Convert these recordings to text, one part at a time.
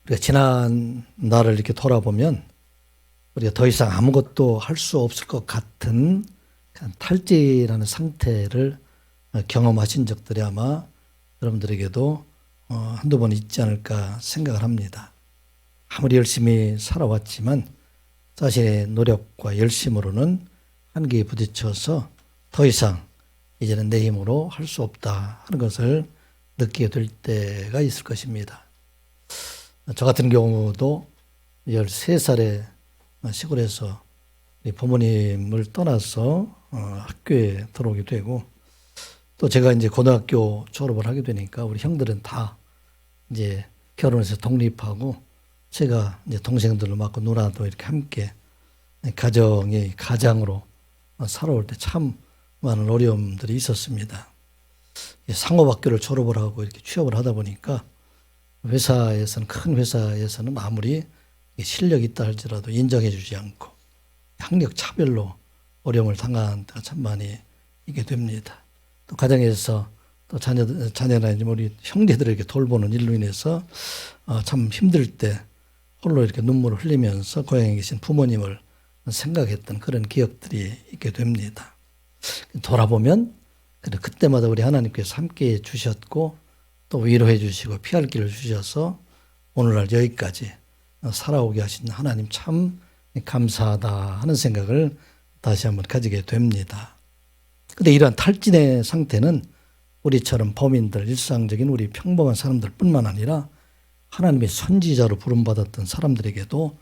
우리가 지난 날을 이렇게 돌아보면 우리가 더 이상 아무것도 할 수 없을 것 같은 탈진이라는 상태를 경험하신 적들이 아마 여러분들에게도 한두 번 있지 않을까 생각을 합니다. 아무리 열심히 살아왔지만 자신의 노력과 열심으로는 한계에 부딪혀서 더 이상 이제는 내 힘으로 할 수 없다 하는 것을 느끼게 될 때가 있을 것입니다. 저 같은 경우도 13살에 시골에서 부모님을 떠나서 학교에 들어오게 되고, 또 제가 이제 고등학교 졸업을 하게 되니까 우리 형들은 다 이제 결혼해서 독립하고, 제가 이제 동생들을 맡고 누나도 이렇게 함께 가정의 가장으로 살아올 때 참 많은 어려움들이 있었습니다. 상업학교를 졸업을 하고 이렇게 취업을 하다 보니까 회사에서는, 큰 회사에서는 아무리 실력이 있다 할지라도 인정해 주지 않고 학력 차별로 어려움을 당한 때가 참 많이 있게 됩니다. 또 가정에서 또 자녀나 우리 형제들에게 돌보는 일로 인해서 참 힘들 때 홀로 이렇게 눈물을 흘리면서 고향에 계신 부모님을 생각했던 그런 기억들이 있게 됩니다. 돌아보면 그때마다 우리 하나님께서 함께해 주셨고 또 위로해 주시고 피할 길을 주셔서 오늘날 여기까지 살아오게 하신 하나님 참 감사하다 하는 생각을 다시 한번 가지게 됩니다. 그런데 이러한 탈진의 상태는 우리처럼 범인들, 일상적인 우리 평범한 사람들 뿐만 아니라 하나님의 선지자로 부름받았던 사람들에게도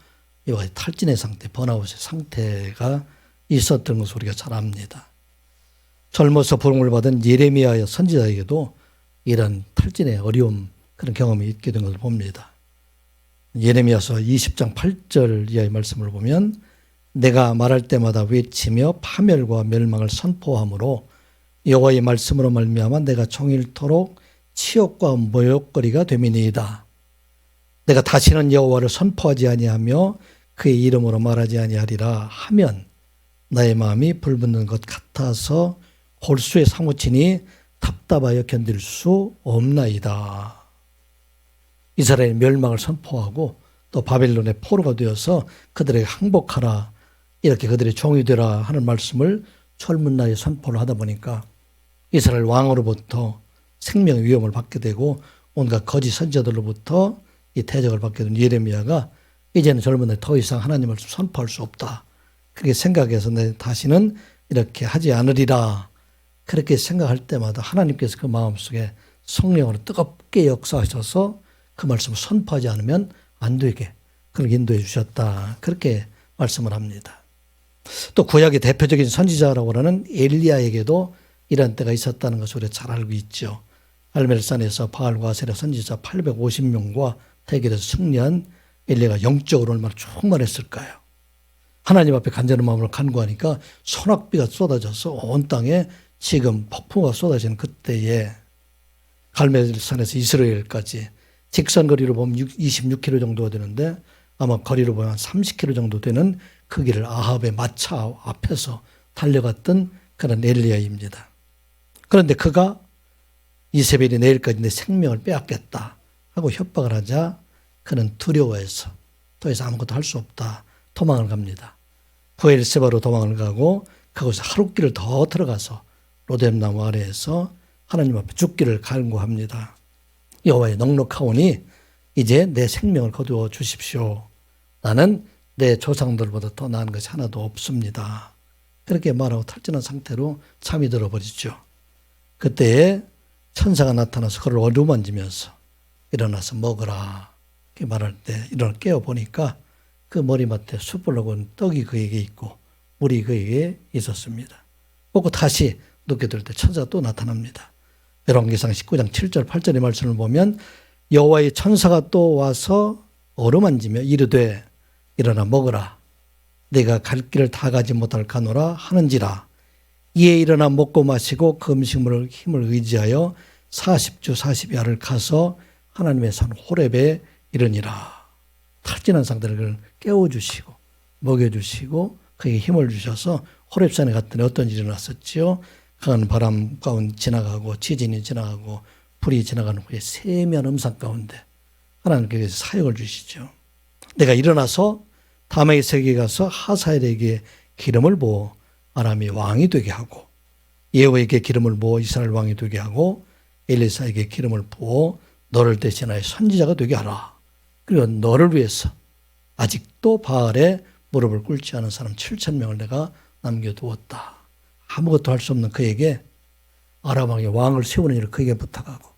이와 같이 탈진의 상태, 번아웃의 상태가 있었던 것을 우리가 잘 압니다. 젊어서 부름을 받은 예레미야 선지자에게도 이런 탈진의 어려움, 그런 경험이 있게 된 것을 봅니다. 예레미야서 20장 8절 이하의 말씀을 보면 내가 말할 때마다 외치며 파멸과 멸망을 선포함으로 여호와의 말씀으로 말미암아 내가 종일토록 치욕과 모욕거리가 됨이니이다. 내가 다시는 여호와를 선포하지 아니하며 그의 이름으로 말하지 아니하리라 하면 나의 마음이 불붙는 것 같아서 골수에 사무치니 답답하여 견딜 수 없나이다. 이스라엘 멸망을 선포하고 또 바벨론의 포로가 되어서 그들에게 항복하라, 이렇게 그들의 종이 되라 하는 말씀을 젊은 나이에 선포를 하다 보니까 이스라엘 왕으로부터 생명의 위험을 받게 되고 온갖 거짓 선지자들로부터 이 대적을 받게 된 예레미야가 이제는 젊은 나이에 더 이상 하나님을 선포할 수 없다, 그렇게 생각해서 내 다시는 이렇게 하지 않으리라, 그렇게 생각할 때마다 하나님께서 그 마음속에 성령으로 뜨겁게 역사하셔서 그 말씀을 선포하지 않으면 안 되게 그렇게 인도해 주셨다, 그렇게 말씀을 합니다. 또 구약의 대표적인 선지자라고 하는 엘리야에게도 이런 때가 있었다는 것을 우리가 잘 알고 있죠. 갈멜산에서 바알과 아세라 선지자 850명과 대결에서 승리한 엘리야가 영적으로 얼마나 충만했을까요? 하나님 앞에 간절한 마음으로 간구하니까 소낙비가 쏟아져서 온 땅에 지금 폭풍우가 쏟아지는 그때에 갈멜산에서 이스라엘까지 직선거리로 보면 26km 정도가 되는데 아마 거리로 보면 30km 정도 되는 그 길을 아합의 마차 앞에서 달려갔던 그런 엘리야입니다. 그런데 그가 이세벨이 내일까지 내 생명을 빼앗겠다 하고 협박을 하자 그는 두려워해서 더 이상 아무것도 할 수 없다, 도망을 갑니다. 부엘세바로 도망을 가고 그곳에 하룻길을 더 들어가서 로뎀나무 아래에서 하나님 앞에 죽기를 간구합니다. 여호와의 넉넉하오니 이제 내 생명을 거두어 주십시오. 나는 내 조상들보다 더 나은 것이 하나도 없습니다. 그렇게 말하고 탈진한 상태로 잠이 들어버리죠. 그때에 천사가 나타나서 그를 어루만지면서 일어나서 먹으라 이렇게 말할 때 일어나 깨어보니까 그 머리맡에 숯불로 구운 떡이 그에게 있고 물이 그에게 있었습니다. 먹고 다시 눕게 될 때 천사가 또 나타납니다. 열왕기상 19장 7절 8절의 말씀을 보면 여호와의 천사가 또 와서 어루만지며 이르되 일어나 먹으라, 내가 갈 길을 다 가지 못할까노라 하는지라. 이에 일어나 먹고 마시고 그 음식물을 힘을 의지하여 40주 40야를 가서 하나님의 산 호렙에 이르니라. 탈진한 상태를 깨워주시고 먹여주시고 그에게 힘을 주셔서 호렙산에 갔더니 어떤 일이 일어났었지요? 강한 바람 가운데 지나가고 지진이 지나가고 불이 지나가는 후에 세미한 음산 가운데 하나님께서 사역을 주시죠. 내가 일어나서 다메섹에 가서 하사엘에게 기름을 부어 아람이 왕이 되게 하고 예후에게 기름을 부어 이스라엘 왕이 되게 하고 엘리사에게 기름을 부어 너를 대신하여 선지자가 되게 하라. 그리고 너를 위해서 아직도 바알에 무릎을 꿇지 않은 사람 7,000명을 내가 남겨두었다. 아무것도 할 수 없는 그에게 아람 왕의 왕을 세우는 일을 그에게 부탁하고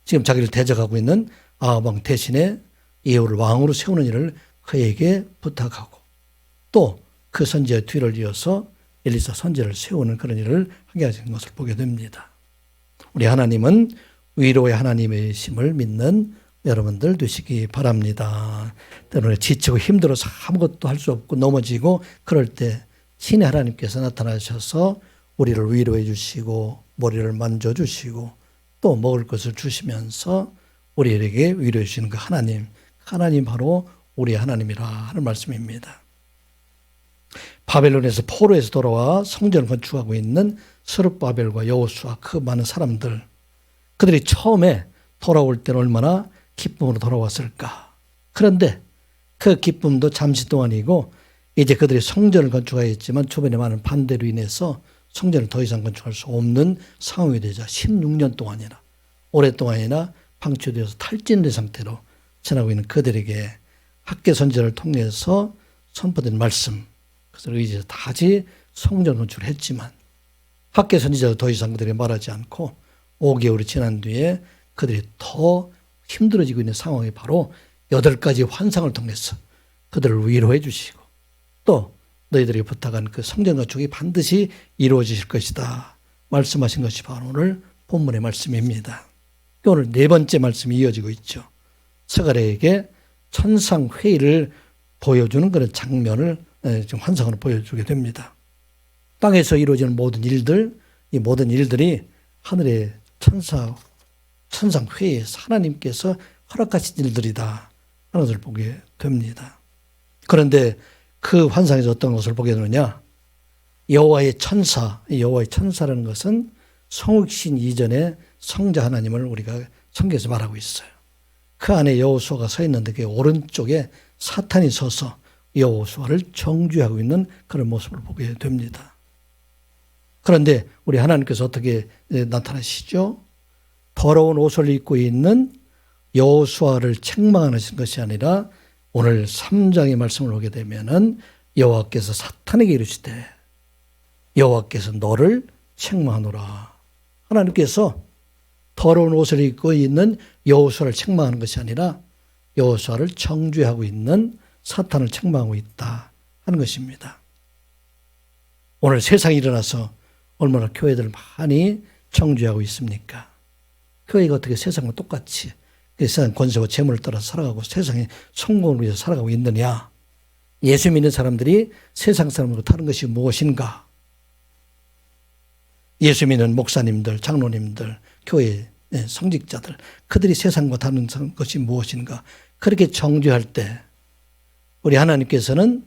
지금 자기를 대적하고 있는 아합 왕 대신에 예후를 왕으로 세우는 일을 그에게 부탁하고 또 그 선지자의 뒤를 이어서 엘리사 선지자를 세우는 그런 일을 하게 하신 것을 보게 됩니다. 우리 하나님은 위로의 하나님이심을 믿는 여러분들 되시기 바랍니다. 때로는 지치고 힘들어서 아무것도 할 수 없고 넘어지고 그럴 때 신의 하나님께서 나타나셔서 우리를 위로해 주시고 머리를 만져주시고 또 먹을 것을 주시면서 우리에게 위로해 주시는 그 하나님 바로 우리 하나님이라 하는 말씀입니다. 바벨론에서 포로에서 돌아와 성전을 건축하고 있는 스룹바벨과 여호수아 그 많은 사람들 그들이 처음에 돌아올 때는 얼마나 기쁨으로 돌아왔을까. 그런데 그 기쁨도 잠시 동안이고 이제 그들이 성전을 건축하였지만 주변에 많은 반대로 인해서 성전을 더 이상 건축할 수 없는 상황이 되자 16년 동안이나 오랫동안이나 방치되어서 탈진된 상태로 지나고 있는 그들에게 학개 선지자를 통해서 선포된 말씀 그것을 의지해서 다시 성전 건축을 했지만 학개 선지자도 더 이상 그들이 말하지 않고 5개월이 지난 뒤에 그들이 더 힘들어지고 있는 상황이 바로 8가지 환상을 통해서 그들을 위로해 주시고 또 너희들에게 부탁한 그 성전 건축이 반드시 이루어지실 것이다 말씀하신 것이 바로 오늘 본문의 말씀입니다. 오늘 4번째 말씀이 이어지고 있죠. 스가랴에게 천상회의를 보여주는 그런 장면을 지금 환상으로 보여주게 됩니다. 땅에서 이루어지는 모든 일들, 이 모든 일들이 하늘의 천상회의에서 하나님께서 허락하신 일들이다 하는 것을 보게 됩니다. 그런데 그 환상에서 어떤 것을 보게 되느냐? 여호와의 천사라는 것은 성육신 이전에 성자 하나님을 우리가 성경에서 말하고 있어요. 그 안에 여호수아가 서 있는데 그 오른쪽에 사탄이 서서 여호수아를 정죄하고 있는 그런 모습을 보게 됩니다. 그런데 우리 하나님께서 어떻게 나타나시죠? 더러운 옷을 입고 있는 여호수아를 책망하는 것이 아니라 오늘 3장의 말씀을 보게 되면은 여호와께서 사탄에게 이르시되 여호와께서 너를 책망하노라. 하나님께서 더러운 옷을 입고 있는 여호수아를 책망하는 것이 아니라 여호수아를 정죄하고 있는 사탄을 책망하고 있다 하는 것입니다. 오늘 세상에 일어나서 얼마나 교회들 많이 정죄하고 있습니까? 교회가 어떻게 세상과 똑같이 세상 권세와 재물을 따라서 살아가고 세상의 성공을 위해서 살아가고 있느냐? 예수 믿는 사람들이 세상 사람으로 다른 것이 무엇인가? 예수 믿는 목사님들, 장로님들, 교회 성직자들 그들이 세상과 다른 것이 무엇인가? 그렇게 정죄할 때 우리 하나님께서는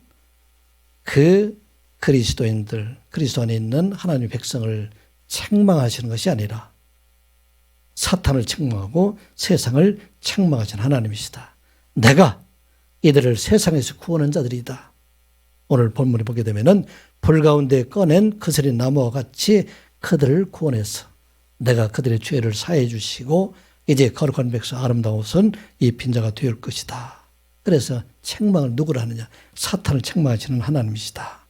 그 그리스도인들, 그리스도 안에 있는 하나님의 백성을 책망하시는 것이 아니라 사탄을 책망하고 세상을 책망하시는 하나님이시다. 내가 이들을 세상에서 구원한 자들이다. 오늘 본문에 보게 되면은 불 가운데 꺼낸 그슬인 나무와 같이 그들을 구원해서 내가 그들의 죄를 사해 주시고 이제 거룩한 백성 아름다운 옷은 입힌 자가 될 것이다. 그래서 책망을 누구를 하느냐? 사탄을 책망하시는 하나님이시다.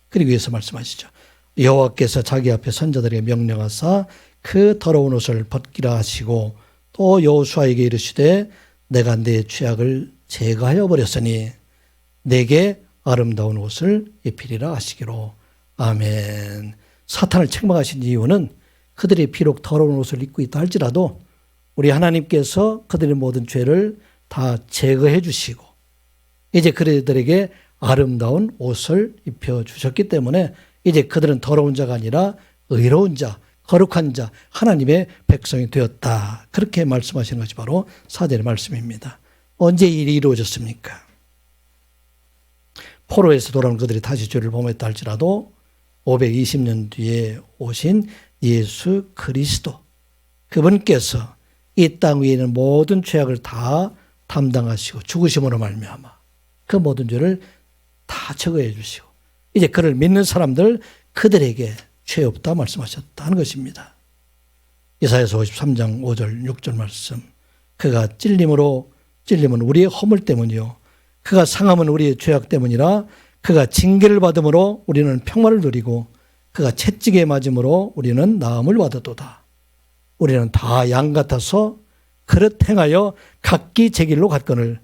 그리고 위에서 말씀하시죠. 여호와께서 자기 앞에 선자들에게 명령하사 그 더러운 옷을 벗기라 하시고 또 여호수아에게 이르시되 내가 내 죄악을 제거하여 버렸으니 내게 아름다운 옷을 입히리라 하시기로. 아멘. 사탄을 책망하신 이유는 그들이 비록 더러운 옷을 입고 있다 할지라도 우리 하나님께서 그들의 모든 죄를 다 제거해 주시고 이제 그들에게 아름다운 옷을 입혀주셨기 때문에 이제 그들은 더러운 자가 아니라 의로운 자, 거룩한 자, 하나님의 백성이 되었다. 그렇게 말씀하시는 것이 바로 4절의 말씀입니다. 언제 일이 이루어졌습니까? 포로에서 돌아온 그들이 다시 죄를 범했다 할지라도 520년 뒤에 오신 예수 그리스도 그분께서 이 땅 위에 있는 모든 죄악을 다 담당하시고 죽으심으로 말미암아 그 모든 죄를 다 제거해 주시고 이제 그를 믿는 사람들 그들에게 죄 없다 말씀하셨다는 것입니다. 이사야서 53장 5절 6절 말씀. 그가 찔림은 우리의 허물 때문이요 그가 상함은 우리의 죄악 때문이라. 그가 징계를 받음으로 우리는 평화를 누리고 그가 채찍에 맞음으로 우리는 나음을 받았도다. 우리는 다 양 같아서 그릇 행하여 각기 제 길로 갔거늘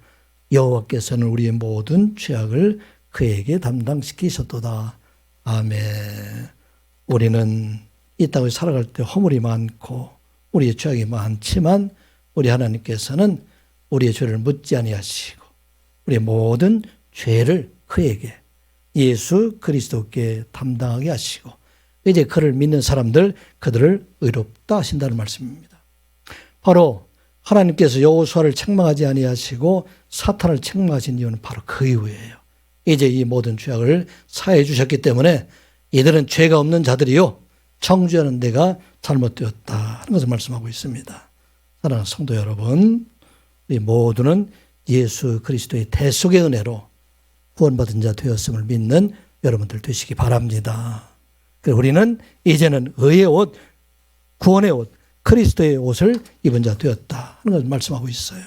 여호와께서는 우리의 모든 죄악을 그에게 담당시키셨도다. 아멘. 우리는 이 땅에 살아갈 때 허물이 많고 우리의 죄악이 많지만 우리 하나님께서는 우리의 죄를 묻지 아니하시고 우리의 모든 죄를 그에게 예수 그리스도께 담당하게 하시고 이제 그를 믿는 사람들 그들을 의롭다 하신다는 말씀입니다. 바로 하나님께서 여호수아를 책망하지 아니하시고 사탄을 책망하신 이유는 바로 그 이유예요. 이제 이 모든 죄악을 사해 주셨기 때문에 이들은 죄가 없는 자들이요 정죄하는 데가 잘못되었다 하는 것을 말씀하고 있습니다. 사랑하는 성도 여러분, 우리 모두는 예수 그리스도의 대속의 은혜로 구원받은 자 되었음을 믿는 여러분들 되시기 바랍니다. 그래서 우리는 이제는 의의 옷, 구원의 옷, 그리스도의 옷을 입은 자 되었다 하는 것을 말씀하고 있어요.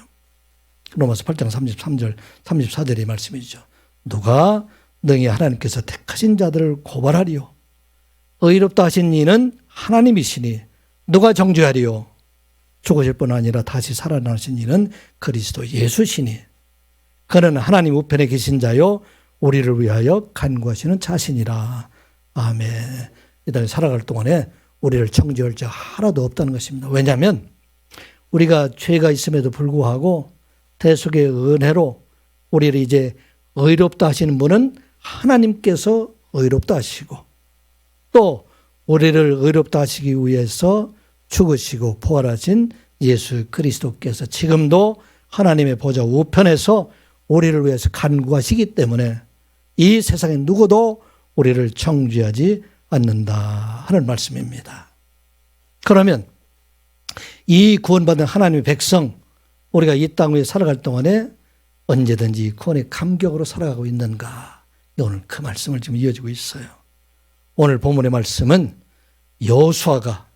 로마서 8장 33절, 34절의 말씀이죠. 누가 능히 하나님께서 택하신 자들을 고발하리요. 의롭다 하신 이는 하나님이시니 누가 정죄하리요. 죽으실 뿐 아니라 다시 살아나신 이는 그리스도 예수시니 그는 하나님 우편에 계신 자요 우리를 위하여 간구하시는 자신이라. 아멘. 이 땅에 살아갈 동안에 우리를 정죄할 자 하나도 없다는 것입니다. 왜냐하면 우리가 죄가 있음에도 불구하고 대속의 은혜로 우리를 이제 의롭다 하시는 분은 하나님께서 의롭다 하시고 또 우리를 의롭다 하시기 위해서 죽으시고 부활하신 예수 그리스도께서 지금도 하나님의 보좌 우편에서 우리를 위해서 간구하시기 때문에 이 세상에 누구도 우리를 정죄하지 않는다 하는 말씀입니다. 그러면 이 구원받은 하나님의 백성 우리가 이 땅 위에 살아갈 동안에 언제든지 구원의 감격으로 살아가고 있는가? 오늘 그 말씀을 지금 이어지고 있어요. 오늘 본문의 말씀은 여호수아가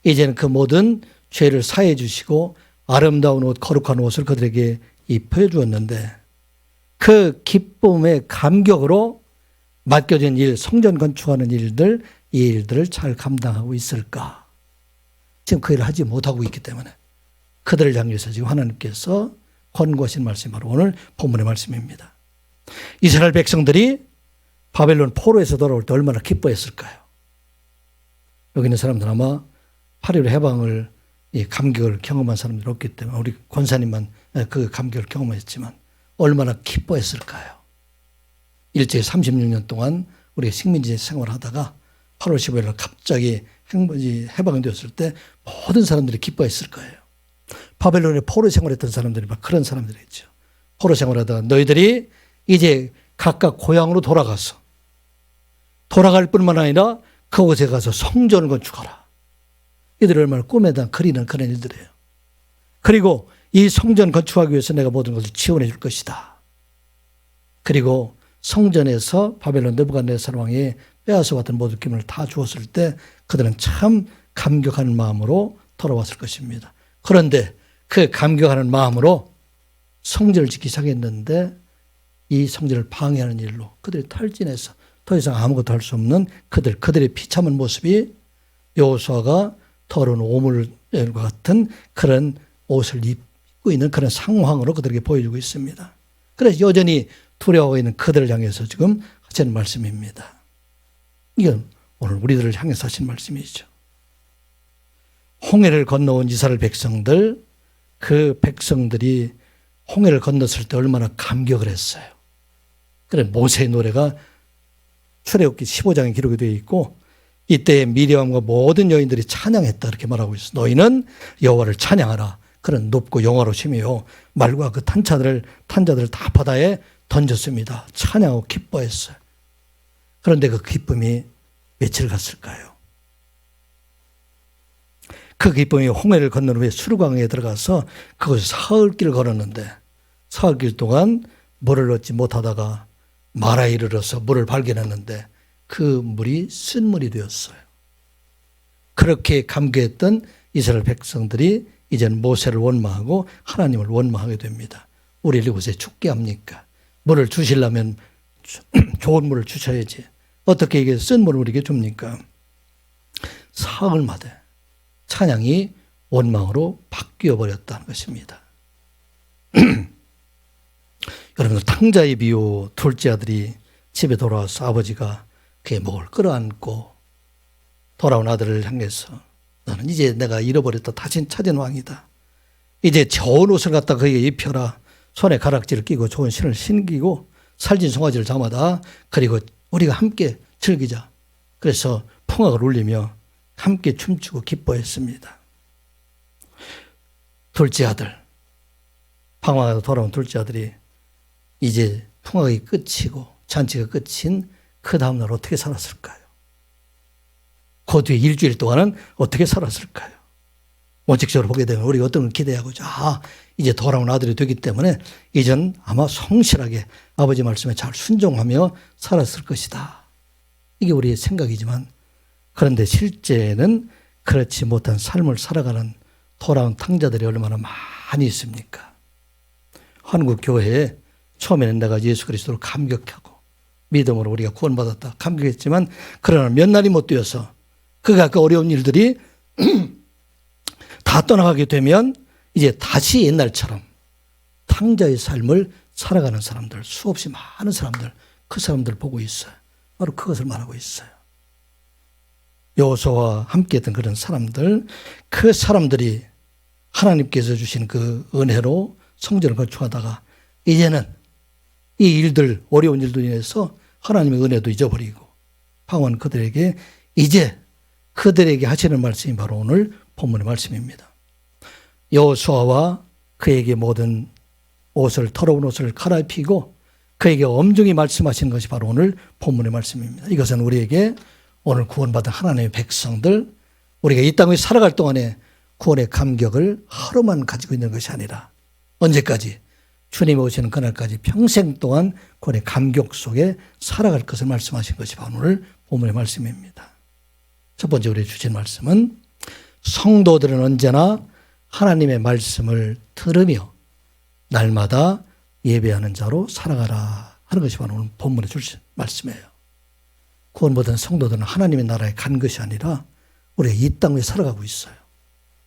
이제는 그 모든 죄를 사해 주시고 아름다운 옷, 거룩한 옷을 그들에게 입혀 주었는데 그 기쁨의 감격으로 맡겨진 일, 성전 건축하는 일들, 이 일들을 잘 감당하고 있을까? 지금 그 일을 하지 못하고 있기 때문에 그들을 향해서 지금 하나님께서 권고하신 말씀이 바로 오늘 본문의 말씀입니다. 이스라엘 백성들이 바벨론 포로에서 돌아올 때 얼마나 기뻐했을까요? 여기 있는 사람들은 아마 8.15 해방을 이 감격을 경험한 사람들이 없기 때문에 우리 권사님만 그 감격을 경험했지만 얼마나 기뻐했을까요? 일제히 36년 동안 우리가 식민지 생활을 하다가 8월 15일 날 갑자기 해방이 되었을 때 모든 사람들이 기뻐했을 거예요. 바벨론에 포로 생활했던 사람들이 막 그런 사람들이었죠. 포로 생활하다가 너희들이 이제 각각 고향으로 돌아가서 돌아갈 뿐만 아니라 그곳에 가서 성전을 건축하라. 이들이 얼마나 꿈에다 그리는 그런 일들이에요. 그리고 이 성전 건축하기 위해서 내가 모든 것을 지원해 줄 것이다. 그리고 성전에서 바벨론 느부갓네살 왕이 빼앗아 왔던 모든 기물을 다 주었을 때 그들은 참 감격하는 마음으로 돌아왔을 것입니다. 그런데 그 감격하는 마음으로 성전을 짓기 시작했는데 이 성전을 방해하는 일로 그들이 탈진해서 더 이상 아무것도 할 수 없는 그들의 비참한 모습이 여호수아가 더러운 오물과 같은 그런 옷을 입고 있는 그런 상황으로 그들에게 보여주고 있습니다. 그래서 여전히 두려워하고 있는 그들을 향해서 지금 하시는 말씀입니다. 이건 오늘 우리들을 향해서 하신 말씀이죠. 홍해를 건너온 이스라엘 백성들, 그 백성들이 홍해를 건넜을 때 얼마나 감격을 했어요. 그래 모세의 노래가 출애굽기 15장에 기록이 되어 있고 이때 미리암과 모든 여인들이 찬양했다 이렇게 말하고 있어. 너희는 여호와를 찬양하라. 그런 높고 영화로심이요 말과 그 탄자들을 다 바다에 던졌습니다. 찬양하고 기뻐했어요. 그런데 그 기쁨이 며칠 갔을까요? 그 기쁨이 홍해를 건넌 후에 수르강에 들어가서 그곳에 사흘길을 걸었는데 사흘길 동안 물을 얻지 못하다가 마라에 이르러서 물을 발견했는데 그 물이 쓴물이 되었어요. 그렇게 감개했던 이스라엘 백성들이 이제는 모세를 원망하고 하나님을 원망하게 됩니다. 우리를 이곳에 죽게 합니까? 물을 주시려면 좋은 물을 주셔야지. 어떻게 이게 쓴 물을 우리에게 줍니까? 사흘마다 찬양이 원망으로 바뀌어 버렸다는 것입니다. 여러분, 탕자의 비유, 둘째 아들이 집에 돌아와서 아버지가 그의 목을 끌어안고 돌아온 아들을 향해서 너는 이제 내가 잃어버렸다 다시 찾은 왕이다. 이제 좋은 옷을 갖다 그에게 입혀라. 손에 가락지를 끼고 좋은 신을 신기고 살진 송아지를 잡아다. 그리고 우리가 함께 즐기자. 그래서 풍악을 울리며 함께 춤추고 기뻐했습니다. 둘째 아들, 방황하다 돌아온 둘째 아들이 이제 풍악이 끝이고 잔치가 끝인 그 다음날 어떻게 살았을까요? 그 뒤에 일주일 동안은 어떻게 살았을까요? 원칙적으로 보게 되면 우리가 어떤 걸 기대하고 이제 돌아온 아들이 되기 때문에 이전 아마 성실하게 아버지 말씀에 잘 순종하며 살았을 것이다. 이게 우리의 생각이지만 그런데 실제는 그렇지 못한 삶을 살아가는 돌아온 탕자들이 얼마나 많이 있습니까? 한국 교회에 처음에는 내가 예수 그리스도를 감격하고 믿음으로 우리가 구원받았다 감격했지만 그러나 몇 날이 못 되어서 그가 그 어려운 일들이 다 떠나가게 되면 이제 다시 옛날처럼 탕자의 삶을 살아가는 사람들, 수없이 많은 사람들, 그 사람들 보고 있어요. 바로 그것을 말하고 있어요. 여호수아와 함께했던 그런 사람들, 그 사람들이 하나님께서 주신 그 은혜로 성전을 건축하다가 이제는 이 일들, 어려운 일들로 인해서 하나님의 은혜도 잊어버리고 방언 그들에게 이제 그들에게 하시는 말씀이 바로 오늘 본문의 말씀입니다. 여호수아와 그에게 모든 옷을 더러운 옷을 갈아입히고 그에게 엄중히 말씀하시는 것이 바로 오늘 본문의 말씀입니다. 이것은 우리에게 오늘 구원받은 하나님의 백성들, 우리가 이 땅에 살아갈 동안에 구원의 감격을 하루만 가지고 있는 것이 아니라 언제까지? 주님이 오시는 그날까지 평생 동안 구원의 감격 속에 살아갈 것을 말씀하신 것이 바로 오늘 본문의 말씀입니다. 첫 번째 우리 주신 말씀은 성도들은 언제나 하나님의 말씀을 들으며 날마다 예배하는 자로 살아가라 하는 것이 바로 오늘 본문에 주신 말씀이에요. 구원받은 성도들은 하나님의 나라에 간 것이 아니라 우리가 이 땅 위에 살아가고 있어요.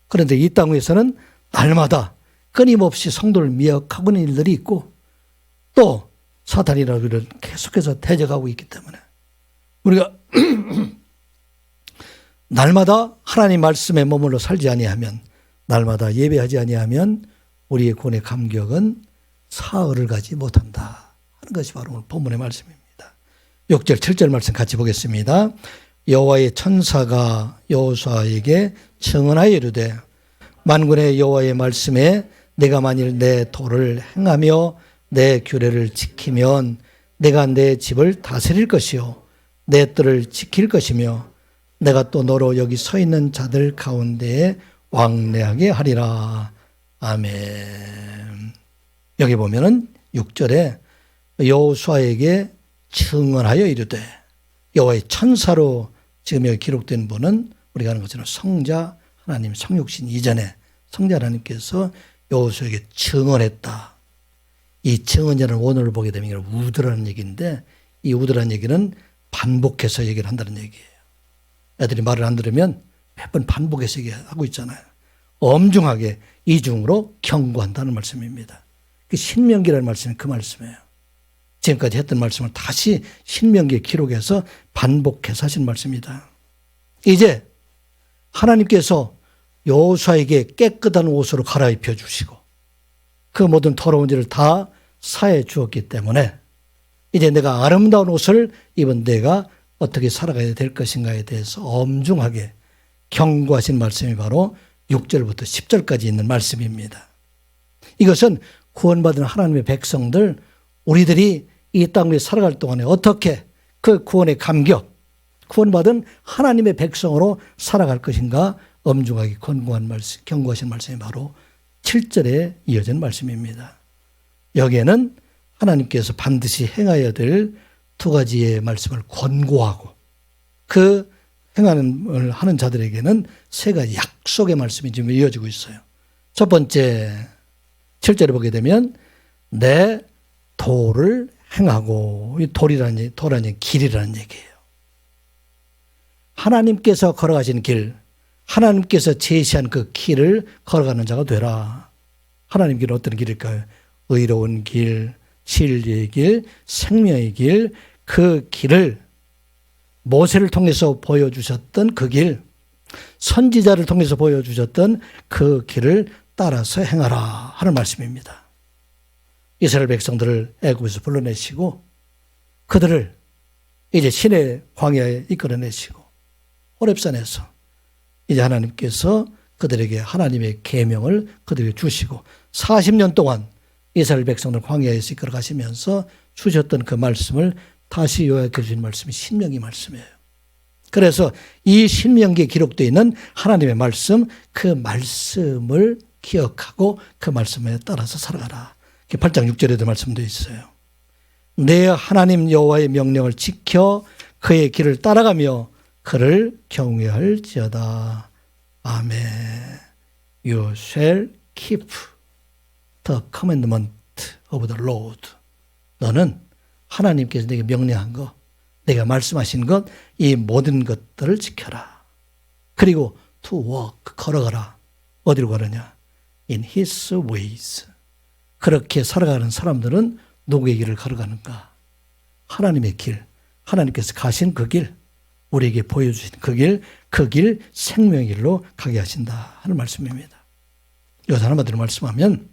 그런데 이 땅 위에서는 날마다 끊임없이 성도를 미혹하고 있는 일들이 있고 또 사탄이라고 우리를 계속해서 대적하고 있기 때문에 우리가 날마다 하나님 말씀에 머물러 살지 아니하면 날마다 예배하지 아니하면 우리의 구원의 감격은 사흘을 가지 못한다 하는 것이 바로 오늘 본문의 말씀입니다. 6절 7절 말씀 같이 보겠습니다. 여호와의 천사가 여호수아에게 증언하여 이르되 만군의 여호와의 말씀에 내가 만일 내 도를 행하며 내 규례를 지키면 내가 내 집을 다스릴 것이요 내 뜰을 지킬 것이며 내가 또 너로 여기 서 있는 자들 가운데에 왕래하게 하리라. 아멘. 여기 보면은 6절에 여호수아에게 증언하여 이르되 여호와의 천사로 지금 여기 기록된 분은 우리가 아는 것처럼 성자 하나님 성육신 이전에 성자 하나님께서 여호수아에게 증언했다. 이 증언이라는 원어를 보게 되면 우드라는 얘기인데 이 우드라는 얘기는 반복해서 얘기를 한다는 얘기예요. 애들이 말을 안 들으면 몇 번 반복해서 얘기하고 있잖아요. 엄중하게 이중으로 경고한다는 말씀입니다. 그 신명기라는 말씀이 그 말씀이에요. 지금까지 했던 말씀을 다시 신명기에 기록해서 반복해서 하신 말씀이다. 이제 하나님께서 여호수아에게 깨끗한 옷으로 갈아입혀 주시고 그 모든 더러운 일을 다 사해 주었기 때문에 이제 내가 아름다운 옷을 입은 내가 어떻게 살아가야 될 것인가에 대해서 엄중하게 경고하신 말씀이 바로 6절부터 10절까지 있는 말씀입니다. 이것은 구원받은 하나님의 백성들, 우리들이 이 땅 위에 살아갈 동안에 어떻게 그 구원의 감격, 구원받은 하나님의 백성으로 살아갈 것인가 엄중하게 경고하신 말씀이 바로 7절에 이어진 말씀입니다. 여기에는 하나님께서 반드시 행하여야 될 두 가지의 말씀을 권고하고 그 행하는 하는 자들에게는 세 가지 약속의 말씀이 지금 이어지고 있어요. 첫 번째 7절에 보게 되면 내 도를 행하고, 이 도라는 길이라는 얘기예요. 하나님께서 걸어가신 길, 하나님께서 제시한 그 길을 걸어가는 자가 되라. 하나님 길은 어떤 길일까요? 의로운 길, 진리의 길, 생명의 길, 그 길을 모세를 통해서 보여주셨던 그 길, 선지자를 통해서 보여주셨던 그 길을 따라서 행하라 하는 말씀입니다. 이스라엘 백성들을 애굽에서 불러내시고 그들을 이제 시내 광야에 이끌어내시고 호렙산에서 이제 하나님께서 그들에게 하나님의 계명을 그들에게 주시고 40년 동안 이스라엘 백성들 광야에서 이끌어 가시면서 주셨던 그 말씀을 다시 요약해 주신 말씀이 신명기 말씀이에요. 그래서 이 신명기에 기록되어 있는 하나님의 말씀, 그 말씀을 기억하고 그 말씀에 따라서 살아가라. 8장 6절에도 말씀되어 있어요. 내 하나님 여호와의 명령을 지켜 그의 길을 따라가며 그를 경외할지어다. 아멘. You shall keep the commandment of the Lord. 너는 하나님께서 내게 명령한 것, 내가 말씀하신 것, 이 모든 것들을 지켜라. 그리고 to walk, 걸어가라. 어디로 가느냐? In his ways. 그렇게 살아가는 사람들은 누구의 길을 걸어가는가? 하나님의 길, 하나님께서 가신 그 길, 우리에게 보여주신 그 길 생명의 길로 가게 하신다 하는 말씀입니다. 여기서 한마디로 말씀하면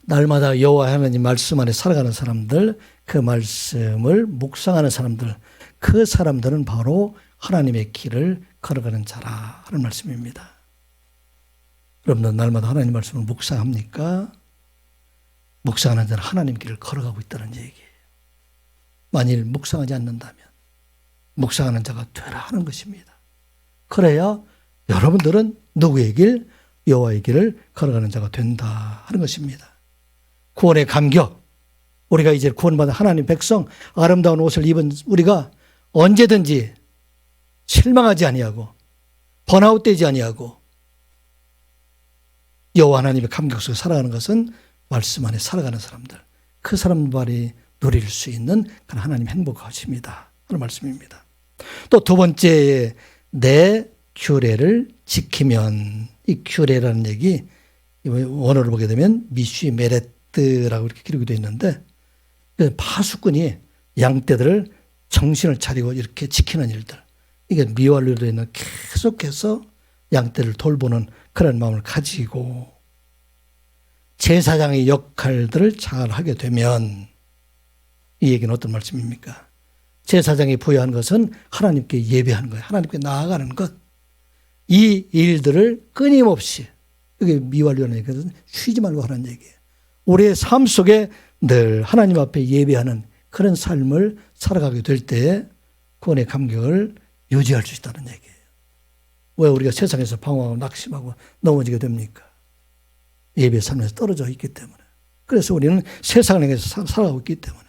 날마다 여호와 하나님 말씀 안에 살아가는 사람들, 그 말씀을 묵상하는 사람들, 그 사람들은 바로 하나님의 길을 걸어가는 자라 하는 말씀입니다. 여러분들 날마다 하나님 말씀을 묵상합니까? 묵상하는 자는 하나님 길을 걸어가고 있다는 얘기예요. 만일 묵상하지 않는다면 묵상하는 자가 되라 하는 것입니다. 그래야 여러분들은 누구의 길? 여호와의 길을 걸어가는 자가 된다 하는 것입니다. 구원의 감격, 우리가 이제 구원받은 하나님 백성, 아름다운 옷을 입은 우리가 언제든지 실망하지 아니하고 번아웃되지 아니하고 여호와 하나님의 감격 속에 살아가는 것은 말씀 안에 살아가는 사람들, 그 사람들이 누릴 수 있는 그런 하나님 행복하십니다 하는 말씀입니다. 또 두 번째, 내 규례를 지키면, 이 규례라는 얘기 원어를 보게 되면 미쉬 메레트라고 이렇게 기록이 되어 있는데 파수꾼이 양떼들을 정신을 차리고 이렇게 지키는 일들, 이게 미완료로 있는 계속해서 양떼를 돌보는 그런 마음을 가지고 제사장의 역할들을 잘 하게 되면, 이 얘기는 어떤 말씀입니까? 제사장이 부여한 것은 하나님께 예배하는 거예요. 하나님께 나아가는 것. 이 일들을 끊임없이, 이게 미완료라는 얘기는 쉬지 말고 하는 얘기예요. 우리의 삶 속에 늘 하나님 앞에 예배하는 그런 삶을 살아가게 될 때에 구원의 감격을 유지할 수 있다는 얘기예요. 왜 우리가 세상에서 방황하고 낙심하고 넘어지게 됩니까? 예배 삶에서 떨어져 있기 때문에. 그래서 우리는 세상을 향해서 살아가고 있기 때문에.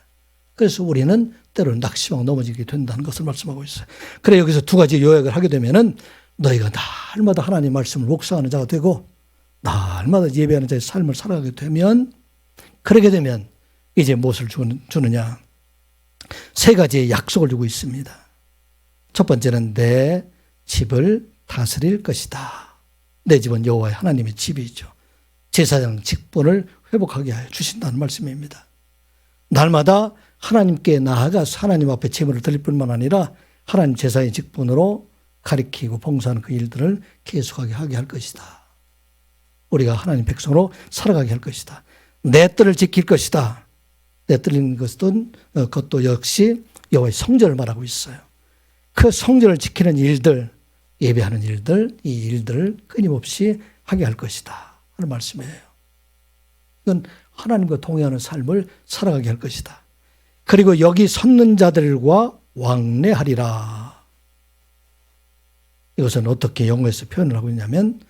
그래서 우리는 때로는 낙심하고 넘어지게 된다는 것을 말씀하고 있어요. 그래 여기서 두 가지 요약을 하게 되면은 너희가 날마다 하나님 말씀을 묵상하는 자가 되고 날마다 예배하는 자의 삶을 살아가게 되면, 그러게 되면 이제 무엇을 주느냐? 세 가지의 약속을 주고 있습니다. 첫 번째는 내 집을 다스릴 것이다. 내 집은 여호와의 하나님의 집이죠. 제사장 직분을 회복하게 하여 주신다는 말씀입니다. 날마다 하나님께 나아가서 하나님 앞에 제물을 드릴 뿐만 아니라 하나님 제사의 직분으로 가리키고 봉사하는 그 일들을 계속하게 하게 할 것이다. 우리가 하나님 백성으로 살아가게 할 것이다. 내 뜰을 지킬 것이다. 내 뜰인 것은 그것도 역시 여호와의 성전을 말하고 있어요. 그 성전을 지키는 일들, 예배하는 일들, 이 일들을 끊임없이 하게 할 것이다 하는 말씀이에요. 이건 하나님과 동행하는 삶을 살아가게 할 것이다. 그리고 여기 섰는 자들과 왕래하리라. 이것은 어떻게 영어에서 표현을 하고 있냐면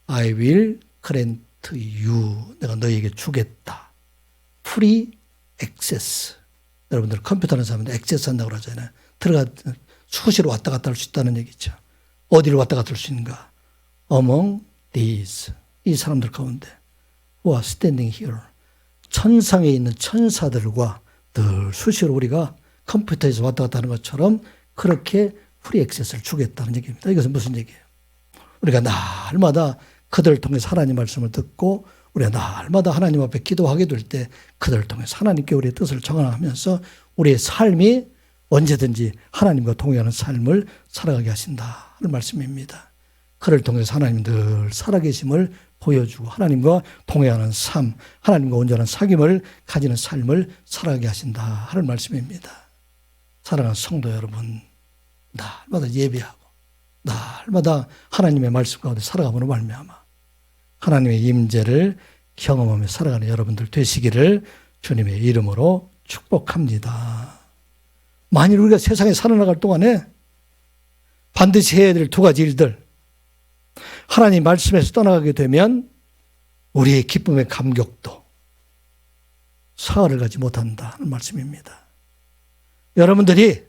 I will grant you, 내가 너희에게 주겠다. 프리 액세스. 여러분들 컴퓨터 하는 사람들 액세스 한다고 그러잖아요. 수시로 왔다 갔다 할 수 있다는 얘기죠. 어디를 왔다 갔다 할 수 있는가? Among these. 이 사람들 가운데 who are standing here. 천상에 있는 천사들과 늘 수시로 우리가 컴퓨터에서 왔다 갔다 하는 것처럼 그렇게 프리 액세스를 주겠다는 얘기입니다. 이것은 무슨 얘기예요? 우리가 날마다 그들을 통해서 하나님 말씀을 듣고 우리가 날마다 하나님 앞에 기도하게 될 때 그들을 통해서 하나님께 우리의 뜻을 정하면서 우리의 삶이 언제든지 하나님과 동행하는 삶을 살아가게 하신다 하는 말씀입니다. 그를 통해서 하나님 늘 살아계심을 보여주고 하나님과 동행하는 삶, 하나님과 온전한 사귐을 가지는 삶을 살아가게 하신다 하는 말씀입니다. 사랑하는 성도 여러분, 날마다 예배하고 날마다 하나님의 말씀 가운데 살아가므로 말미암아 하나님의 임재를 경험하며 살아가는 여러분들 되시기를 주님의 이름으로 축복합니다. 만일 우리가 세상에 살아나갈 동안에 반드시 해야 될 두 가지 일들, 하나님 말씀에서 떠나가게 되면 우리의 기쁨의 감격도 사흘을 가지 못한다는 말씀입니다. 여러분들이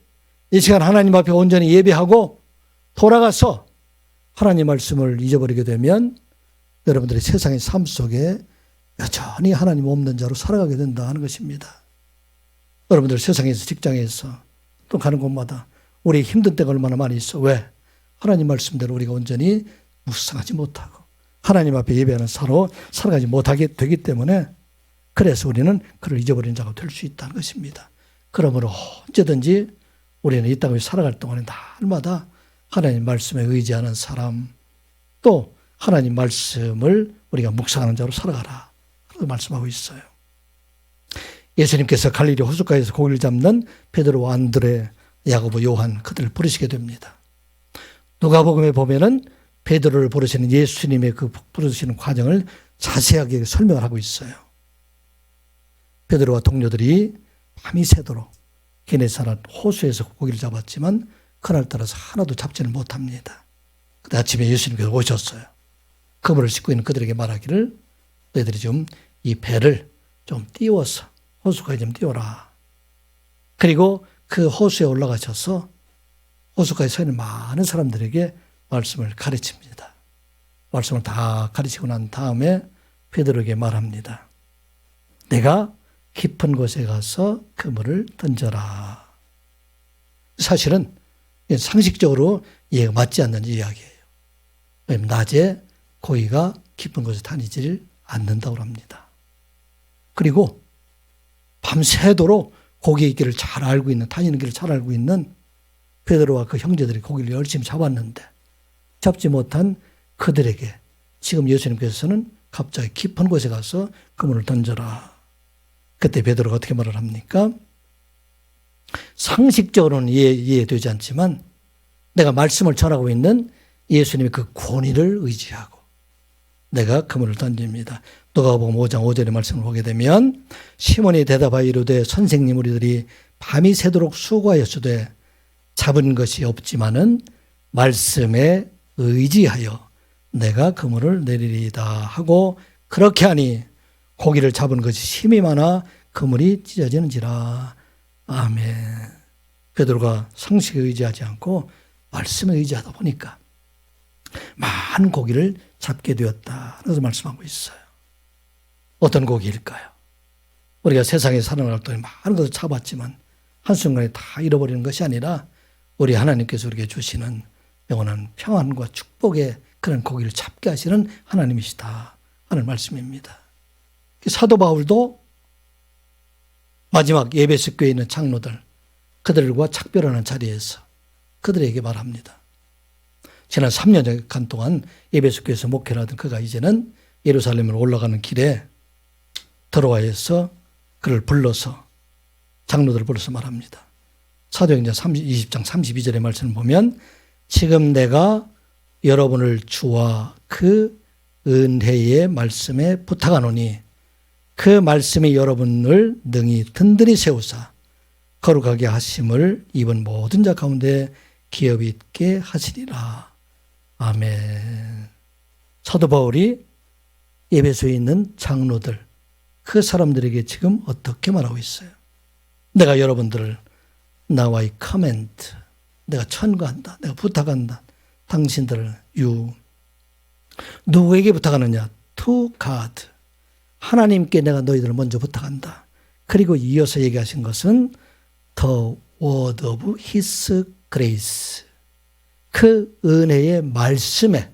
이 시간 하나님 앞에 온전히 예배하고 돌아가서 하나님 말씀을 잊어버리게 되면 여러분들의 세상의 삶 속에 여전히 하나님 없는 자로 살아가게 된다 하는 것입니다. 여러분들 세상에서 직장에서 또 가는 곳마다 우리 힘든 때가 얼마나 많이 있어. 왜? 하나님 말씀대로 우리가 온전히 묵상하지 못하고 하나님 앞에 예배하는 사로 살아가지 못하게 되기 때문에 그래서 우리는 그를 잊어버린 자가 될 수 있다는 것입니다. 그러므로 언제든지 우리는 이 땅을 살아갈 동안에 날마다 하나님 말씀에 의지하는 사람 또 하나님 말씀을 우리가 묵상하는 자로 살아가라. 그렇게 말씀하고 있어요. 예수님께서 갈릴리 호숫가에서 고기를 잡는 베드로와 안드레, 야고보, 요한 그들을 부르시게 됩니다. 누가복음에 보면은 베드로를 부르시는 예수님의 그 부르시는 과정을 자세하게 설명을 하고 있어요. 베드로와 동료들이 밤이 새도록 게네사렛 호수에서 고기를 잡았지만 그날따라서 하나도 잡지는 못합니다. 그때 아침에 예수님께서 오셨어요. 그물을 싣고 있는 그들에게 말하기를 너희들이 좀 이 배를 좀 띄워서 호수까지 좀 띄워라. 그리고 그 호수에 올라가셔서 호수까지 서 있는 많은 사람들에게 말씀을 가르칩니다. 말씀을 다 가르치고 난 다음에 베드로에게 말합니다. 내가 깊은 곳에 가서 그물을 던져라. 사실은 상식적으로 이해가 맞지 않는 이야기예요. 왜냐하면 낮에 고기가 깊은 곳에 다니질 않는다고 합니다. 그리고 밤새도록 고기의 길을 잘 알고 있는, 다니는 길을 잘 알고 있는 베드로와 그 형제들이 고기를 열심히 잡았는데 잡지 못한 그들에게 지금 예수님께서는 갑자기 깊은 곳에 가서 그물을 던져라. 그때 베드로가 어떻게 말을 합니까? 상식적으로는 이해되지 않지만 내가 말씀을 전하고 있는 예수님의 그 권위를 의지하고 내가 그물을 던집니다. 누가복음 5장 5절의 말씀을 보게 되면 시몬이 대답하여 이르되 선생님 우리들이 밤이 새도록 수고하였으되 잡은 것이 없지만은 말씀에 의지하여 내가 그물을 내리리이다 하고 그렇게 하니 고기를 잡은 것이 힘이 많아 그물이 찢어지는지라. 아멘. 베드로가 상식에 의지하지 않고 말씀에 의지하다 보니까 많은 고기를 잡게 되었다. 그래서 말씀하고 있어요. 어떤 고기일까요? 우리가 세상에 살아갈 동안 많은 것을 잡았지만 한순간에 다 잃어버리는 것이 아니라 우리 하나님께서 우리에게 주시는 영원한 평안과 축복의 그런 고기를 잡게 하시는 하나님이시다 하는 말씀입니다. 사도 바울도 마지막 예배석 교회에 있는 장로들 그들과 작별하는 자리에서 그들에게 말합니다. 지난 3년간 동안 예배석 교회에서 목회를 하던 그가 이제는 예루살렘으로 올라가는 길에 들어와서 그를 불러서 장로들을 불러서 말합니다. 사도행전 20장 32절의 말씀을 보면 지금 내가 여러분을 주와 그 은혜의 말씀에 부탁하노니 그 말씀이 여러분을 능히 든든히 세우사 거룩하게 하심을 입은 모든 자 가운데 기업 있게 하시리라. 아멘. 사도 바울이 예배소에 있는 장로들 그 사람들에게 지금 어떻게 말하고 있어요? 내가 여러분들을 나와의 커멘트, 내가 천거한다, 내가 부탁한다. 당신들을 누구에게 부탁하느냐? To God. 하나님께 내가 너희들을 먼저 부탁한다. 그리고 이어서 얘기하신 것은 The word of His grace. 그 은혜의 말씀에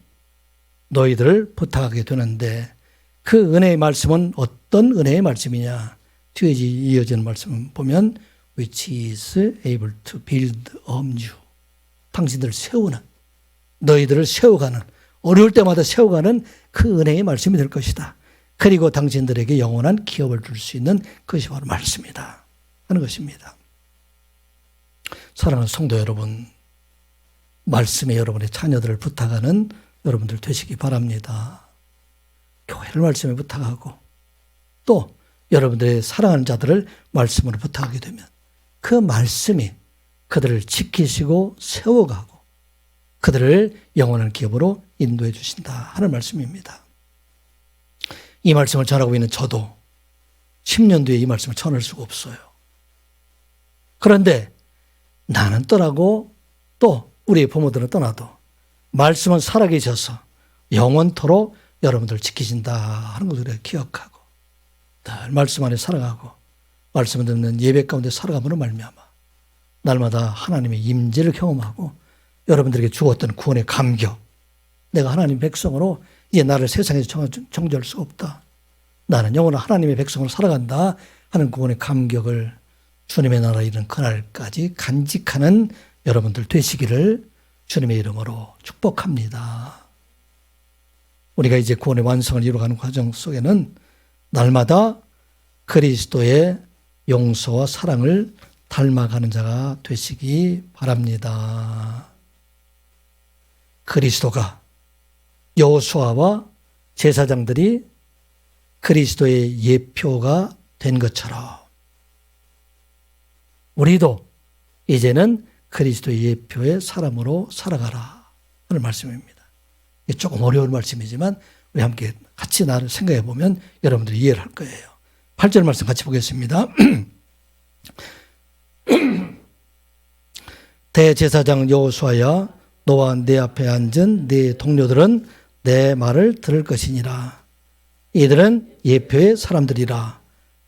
너희들을 부탁하게 되는데 그 은혜의 말씀은 어떤 은혜의 말씀이냐? 뒤에 이어지는 말씀을 보면 which is able to build up you. 당신들을 세우는, 너희들을 세워가는, 어려울 때마다 세워가는 그 은혜의 말씀이 될 것이다. 그리고 당신들에게 영원한 기업을 줄 수 있는 그것이 바로 말씀이다 하는 것입니다. 사랑하는 성도 여러분, 말씀에 여러분의 자녀들을 부탁하는 여러분들 되시기 바랍니다. 교회를 말씀에 부탁하고 또 여러분들의 사랑하는 자들을 말씀으로 부탁하게 되면 그 말씀이 그들을 지키시고 세워가고 그들을 영원한 기업으로 인도해 주신다 하는 말씀입니다. 이 말씀을 전하고 있는 저도 10년 뒤에 이 말씀을 전할 수가 없어요. 그런데 나는 떠나고 또 우리의 부모들은 떠나도 말씀은 살아계셔서 영원토록 여러분들 지키신다 하는 것을 우리가 기억하고 늘 말씀 안에 살아가고 말씀을 듣는 예배 가운데 살아감으로 말미암아 날마다 하나님의 임재를 경험하고 여러분들에게 주었던 구원의 감격, 내가 하나님 백성으로 이제 나를 세상에서 정죄할 수 없다, 나는 영원한 하나님의 백성으로 살아간다 하는 구원의 감격을 주님의 나라에 이르는 그날까지 간직하는 여러분들 되시기를 주님의 이름으로 축복합니다. 우리가 이제 구원의 완성을 이루어가는 과정 속에는 날마다 그리스도의 용서와 사랑을 닮아가는 자가 되시기 바랍니다. 그리스도가 여호수아와 제사장들이 그리스도의 예표가 된 것처럼 우리도 이제는 그리스도의 예표의 사람으로 살아가라 하는 말씀입니다. 이게 조금 어려운 말씀이지만 우리 함께 같이 나를 생각해 보면 여러분들이 이해를 할 거예요. 8절 말씀 같이 보겠습니다. 대제사장 여호수아야, 너와 내 앞에 앉은 네 동료들은 내 말을 들을 것이니라. 이들은 예표의 사람들이라.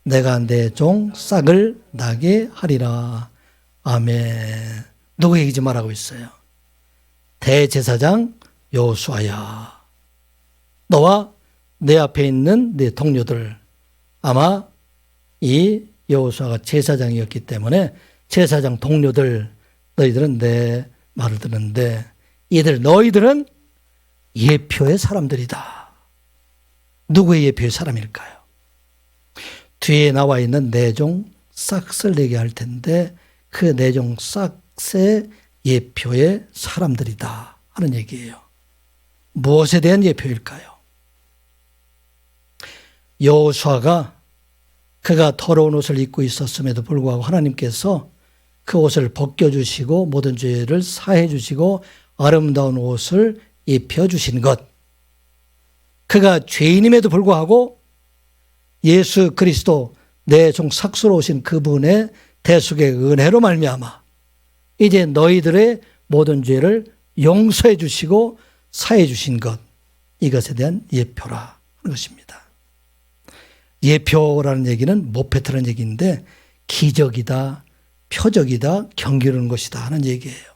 내가 내 종 싹을 나게 하리라. 아멘. 누구에게 지금 말하고 있어요? 대제사장 여호수아야, 너와 내 앞에 있는 네 동료들. 아마 이 여호수아가 제사장이었기 때문에 제사장 동료들, 너희들은 내 말을 듣는데 너희들은 예표의 사람들이다. 누구의 예표의 사람일까요? 뒤에 나와 있는 내 종 싹을 내게 할 텐데 그 내 종 싹의 예표의 사람들이다 하는 얘기예요. 무엇에 대한 예표일까요? 여호수아가 그가 더러운 옷을 입고 있었음에도 불구하고 하나님께서 그 옷을 벗겨주시고 모든 죄를 사해주시고 아름다운 옷을 입혀주신 것, 그가 죄인임에도 불구하고 예수 그리스도 내 종 삭수로 오신 그분의 대속의 은혜로 말미암아 이제 너희들의 모든 죄를 용서해 주시고 사해 주신 것, 이것에 대한 예표라 하는 것입니다. 예표라는 얘기는 모페트라는 얘기인데 기적이다, 표적이다, 경기하는 것이다 하는 얘기예요.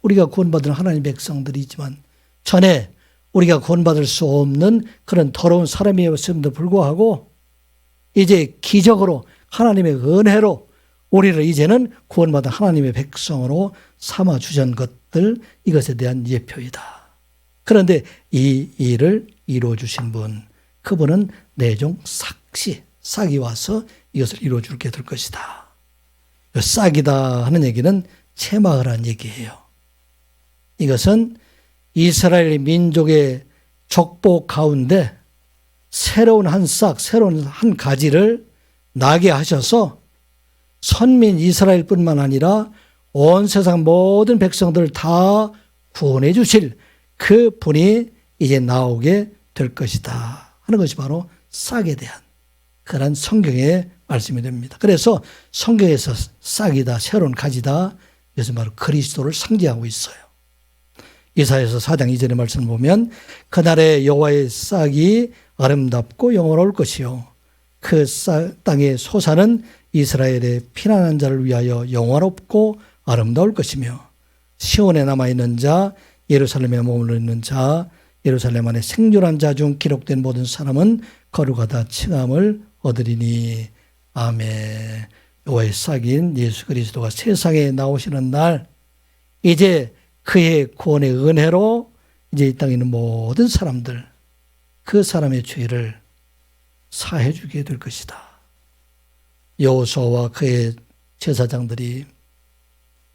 우리가 구원받은 하나님의 백성들이지만 전에 우리가 구원받을 수 없는 그런 더러운 사람이었음에도 불구하고 이제 기적으로 하나님의 은혜로 우리를 이제는 구원받은 하나님의 백성으로 삼아 주신 것들, 이것에 대한 예표이다. 그런데 이 일을 이루어 주신 분, 그분은 내 종 싹이 와서 이것을 이루어 주게 될 것이다. 싹이다 하는 얘기는 체마흐라는 얘기예요. 이것은 이스라엘 민족의 족보 가운데 새로운 한 싹, 새로운 한 가지를 나게 하셔서 선민 이스라엘뿐만 아니라 온 세상 모든 백성들을 다 구원해 주실 그 분이 이제 나오게 될 것이다 하는 것이 바로 싹에 대한 그런 성경의 말씀이 됩니다. 그래서 성경에서 싹이다, 새로운 가지다, 이것은 바로 그리스도를 상징하고 있어요. 이사야서 4장 2절의 말씀을 보면 그날에 여호와의 싹이 아름답고 영원할 것이요 그 땅의 소사는 이스라엘의 피난한 자를 위하여 영원롭고 아름다울 것이며 시온에 남아있는 자, 예루살렘에 머물러 있는 자, 예루살렘 안에 생존한 자 중 기록된 모든 사람은 거룩하다 칭함을 얻으리니. 아멘. 여호와의 싹인 예수 그리스도가 세상에 나오시는 날, 이제 그의 구원의 은혜로 이제 이 땅에 있는 모든 사람들, 그 사람의 죄를 사해 주게 될 것이다. 여호수아와 그의 제사장들이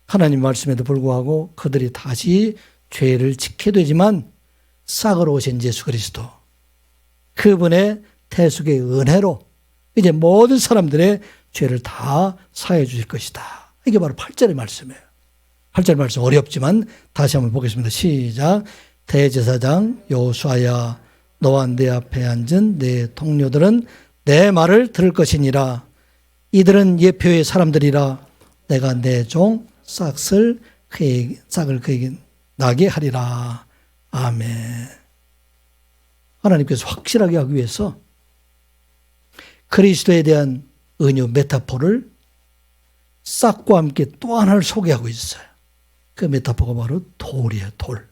하나님 말씀에도 불구하고 그들이 다시 죄를 지게 되지만 싹으로 오신 예수 그리스도, 그분의 대속의 은혜로 이제 모든 사람들의 죄를 다 사해 주실 것이다. 이게 바로 8절의 말씀이에요. 8절 말씀 어렵지만 다시 한번 보겠습니다. 시작. 대제사장 여호수아야, 너와 내 앞에 앉은 내 동료들은 내 말을 들을 것이니라. 이들은 예표의 사람들이라. 내가 내 종 싹을 그에게 나게 하리라. 아멘. 하나님께서 확실하게 하기 위해서 그리스도에 대한 은유 메타포를 싹과 함께 또 하나를 소개하고 있어요. 그 메타포가 바로 돌이에요. 돌.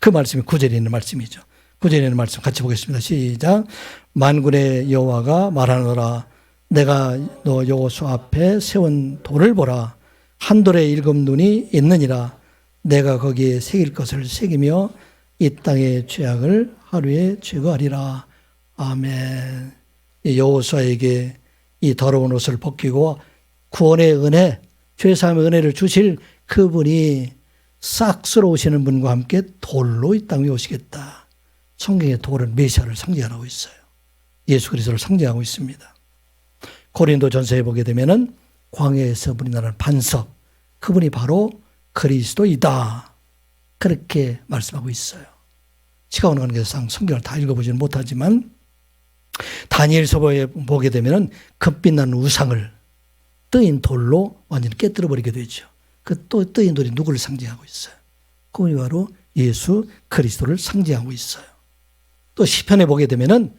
그 말씀이 9절에 있는 말씀이죠. 9절에 있는 말씀 같이 보겠습니다. 시작. 만군의 여호와가 말하노라. 내가 너 여호수아 앞에 세운 돌을 보라. 한 돌에 7 눈이 있느니라. 내가 거기에 새길 것을 새기며 이 땅의 죄악을 하루에 제거하리라. 아멘. 여호수아에게 이 더러운 옷을 벗기고 구원의 은혜, 죄사함의 은혜를 주실 그분이 싹스러 오시는 분과 함께 돌로 이 땅에 오시겠다. 성경의 돌은 메시아를 상징하고 있어요. 예수 그리스도를 상징하고 있습니다. 고린도 전서에 보게 되면은 광야에서 불이 나는 반석, 그분이 바로 그리스도이다. 그렇게 말씀하고 있어요. 시간 관계상 성경을 다 읽어보지는 못하지만 다니엘서에 보게 되면은 금빛 나는 우상을 뜨인 돌로 완전히 깨뜨려 버리게 되죠. 그 또 뜨인 돌이 누구를 상징하고 있어요? 그분이 바로 예수 그리스도를 상징하고 있어요. 또 시편에 보게 되면은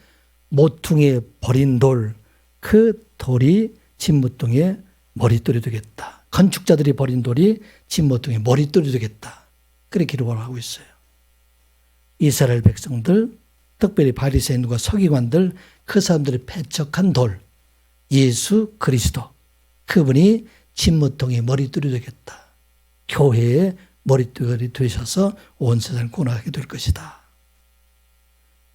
모퉁이에 버린 돌, 그 돌이 진모퉁이의 머릿돌이 되겠다. 건축자들이 버린 돌이 진모퉁이의 머릿돌이 되겠다. 그렇게 기록을 하고 있어요. 이스라엘 백성들, 특별히 바리새인과 서기관들, 그 사람들이 배척한 돌, 예수 그리스도, 그분이 진모퉁이의 머릿돌이 되겠다. 교회의 머릿돌이 되셔서 온 세상을 구원하게 될 것이다.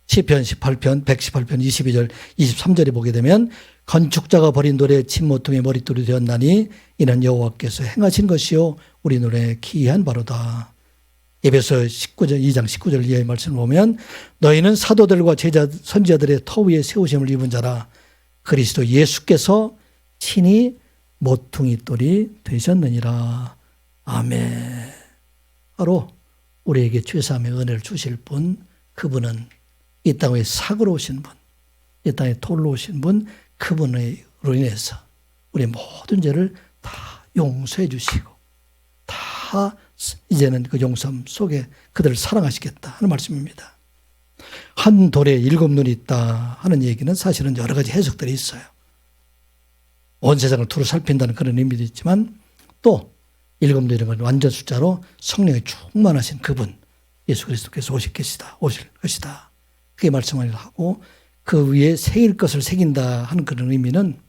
시편 18편, 118편 22절, 23절에 보게 되면 건축자가 버린 돌에 진모퉁이의 머릿돌이 되었나니 이는 여호와께서 행하신 것이요 우리 눈에 기이한 바로다. 에베소 19절 2장 19절 이하의 말씀을 보면 너희는 사도들과 선지자들의 터 위에 세우심을 입은 자라. 그리스도 예수께서 친히 모퉁이 돌이 되셨느니라. 아멘. 바로 우리에게 죄사함의 은혜를 주실 분, 그분은 이 땅에 삭으로 오신 분, 이 땅에 돌로 오신 분, 그분으로 인해서 우리의 모든 죄를 다 용서해 주시고 다 이제는 그 용서함 속에 그들을 사랑하시겠다 하는 말씀입니다. 한 돌에 7 눈이 있다 하는 얘기는 사실은 여러 가지 해석들이 있어요. 온 세상을 두루 살핀다는 그런 의미도 있지만 또 7 눈이라는 건 완전 숫자로 성령이 충만하신 그분 예수 그리스도께서 오실 것이다. 그게 말씀을 하고 그 위에 새길 것을 새긴다 하는 그런 의미는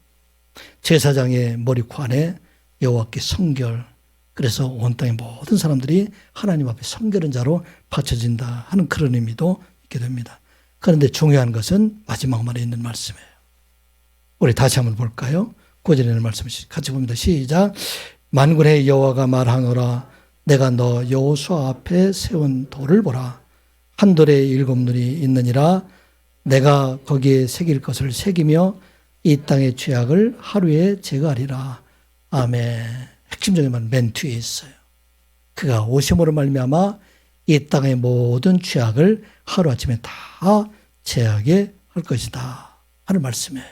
제사장의 머리코 안에 여호와께 성결, 그래서 온 땅의 모든 사람들이 하나님 앞에 성결한 자로 바쳐진다 하는 그런 의미도 있게 됩니다. 그런데 중요한 것은 마지막 말에 있는 말씀이에요. 우리 다시 한번 볼까요? 9절에 있는 말씀 같이 봅니다. 시작. 만군의 여호와가 말하노라. 내가 너 여호수아 앞에 세운 돌을 보라. 한 돌에 7 눈이 있느니라. 내가 거기에 새길 것을 새기며 이 땅의 죄악을 하루에 제거하리라. 아멘. 핵심적인 말은 맨 뒤에 있어요. 그가 오심으로 말미암아 이 땅의 모든 죄악을 하루아침에 다 제하게 할 것이다. 하는 말씀이에요.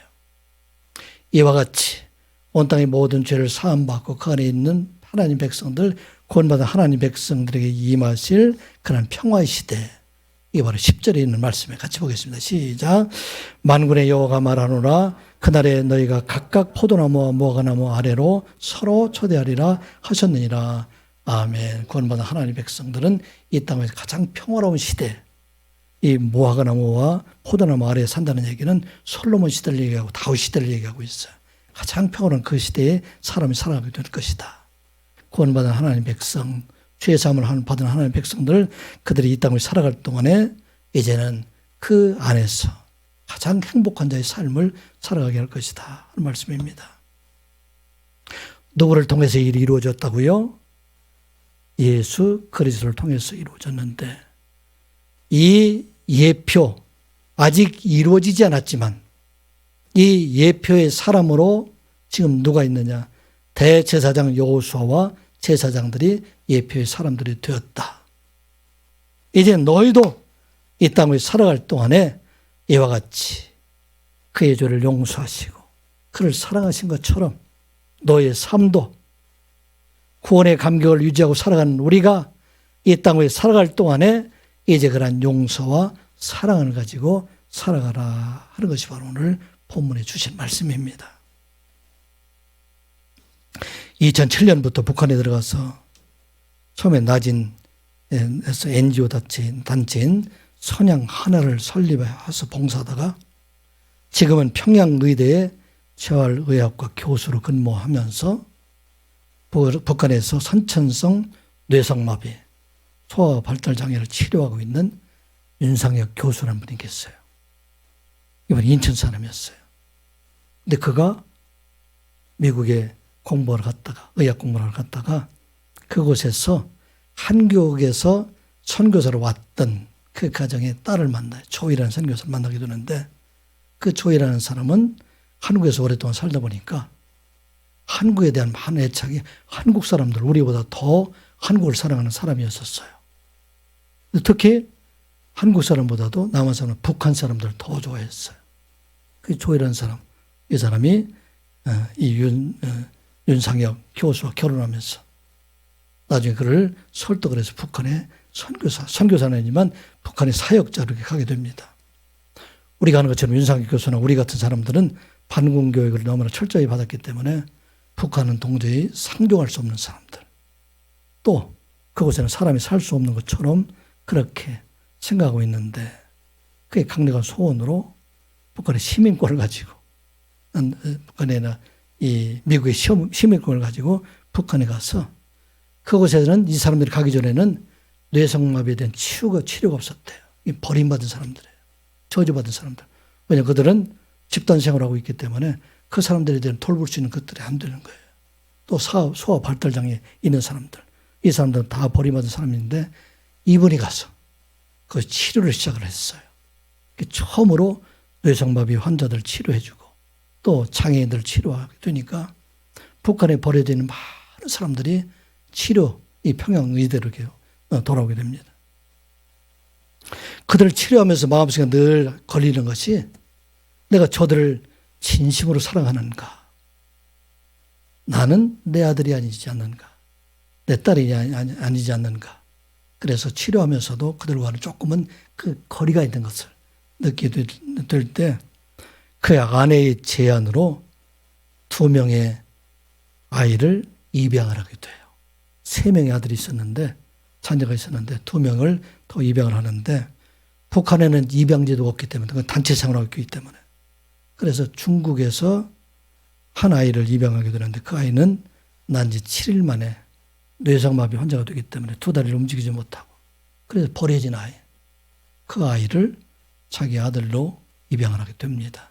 이와 같이 온 땅의 모든 죄를 사함받고 그 안에 있는 하나님 백성들, 구원받은 하나님 백성들에게 임하실 그런 평화의 시대, 이게 바로 10절에 있는 말씀에 같이 보겠습니다. 시작. 만군의 여호와가 말하노라. 그날에 너희가 각각 포도나무와 무화과나무 아래로 서로 초대하리라 하셨느니라. 아멘. 구원받은 하나님 백성들은 이 땅에서 가장 평화로운 시대, 이 무화과나무와 포도나무 아래에 산다는 얘기는 솔로몬 시대를 얘기하고 다윗 시대를 얘기하고 있어요. 가장 평화로운 그 시대에 사람이 살아가게 될 것이다. 구원받은 하나님 백성, 죄 사함을 받은 하나님 백성들, 그들이 이 땅을 살아갈 동안에 이제는 그 안에서 가장 행복한 자의 삶을 살아가게 할 것이다 하는 말씀입니다. 누구를 통해서 일이 이루어졌다고요? 예수 그리스도를 통해서 이루어졌는데, 이 예표, 아직 이루어지지 않았지만 이 예표의 사람으로 지금 누가 있느냐? 대제사장 여호수아와 제사장들이 예표의 사람들이 되었다. 이제 너희도 이 땅을 살아갈 동안에 이와 같이 그의 죄를 용서하시고 그를 사랑하신 것처럼 너의 삶도 구원의 감격을 유지하고 살아가는 우리가 이 땅을 살아갈 동안에 이제 그런 용서와 사랑을 가지고 살아가라 하는 것이 바로 오늘 본문에 주신 말씀입니다. 2007년부터 북한에 들어가서 처음에 낮은 NGO 단체인 선양 하나를 설립해서 봉사하다가 지금은 평양의대에 재활의학과 교수로 근무하면서 북한에서 선천성 뇌성마비, 소아 발달 장애를 치료하고 있는 윤상혁 교수라는 분이 계세요. 이번 인천 사람이었어요. 근데 그가 미국에 공부를 갔다가, 의학 공부를 갔다가 그곳에서 한국에서 선교사로 왔던 그 가정의 딸을 만나요. 조이라는 선교사를 만나게 되는데, 그 조이라는 사람은 한국에서 오랫동안 살다 보니까 한국에 대한 많은 애착이, 한국 사람들 우리보다 더 한국을 사랑하는 사람이었었어요. 특히 한국 사람보다도 남한 사람은 북한 사람들을 더 좋아했어요. 그 조이라는 사람, 이 사람이 이 윤상혁 교수와 결혼하면서 나중에 그를 설득을 해서 북한의 선교사는 아니지만 북한의 사역자로 가게 됩니다. 우리가 하는 것처럼 윤상혁 교수나 우리 같은 사람들은 반군 교육을 너무나 철저히 받았기 때문에 북한은 도저히 상종할 수 없는 사람들, 또 그곳에는 사람이 살 수 없는 것처럼 그렇게 생각하고 있는데, 그의 강력한 소원으로 북한의 시민권을 가지고, 북한이나 이 미국의 시민권을 가지고 북한에 가서, 그곳에는 이 사람들이 가기 전에는 뇌성마비에 대한 치료가 없었대요. 이 버림받은 사람들이에요. 저주받은 사람들. 왜냐하면 그들은 집단 생활을 하고 있기 때문에 그 사람들에 대한 돌볼 수 있는 것들이 안 되는 거예요. 또 소아 발달장애 있는 사람들, 이 사람들은 다 버림받은 사람인데 이분이 가서 그 치료를 시작을 했어요. 처음으로 뇌성마비 환자들 치료해주고 또 장애인들 치료하게 되니까 북한에 버려져 있는 많은 사람들이 이 평양의대로 돌아오게 됩니다. 그들을 치료하면서 마음속에 늘 걸리는 것이, 내가 저들을 진심으로 사랑하는가? 나는 내 아들이 아니지 않는가? 내 딸이 아니지 않는가? 그래서 치료하면서도 그들과는 조금은 그 거리가 있는 것을 느끼게 될 때, 그 아내의 제안으로 2명의 아이를 입양을 하게 돼요. 3명의 아들이 있었는데, 자녀가 있었는데 2명을 더 입양을 하는데, 북한에는 입양제도가 없기 때문에, 그건 단체 생활하고 있기 때문에, 그래서 중국에서 한 아이를 입양하게 되는데, 그 아이는 난 지 7일 만에 뇌성마비 환자가 되기 때문에 2다리를 움직이지 못하고, 그래서 버려진 아이, 그 아이를 자기 아들로 입양을 하게 됩니다.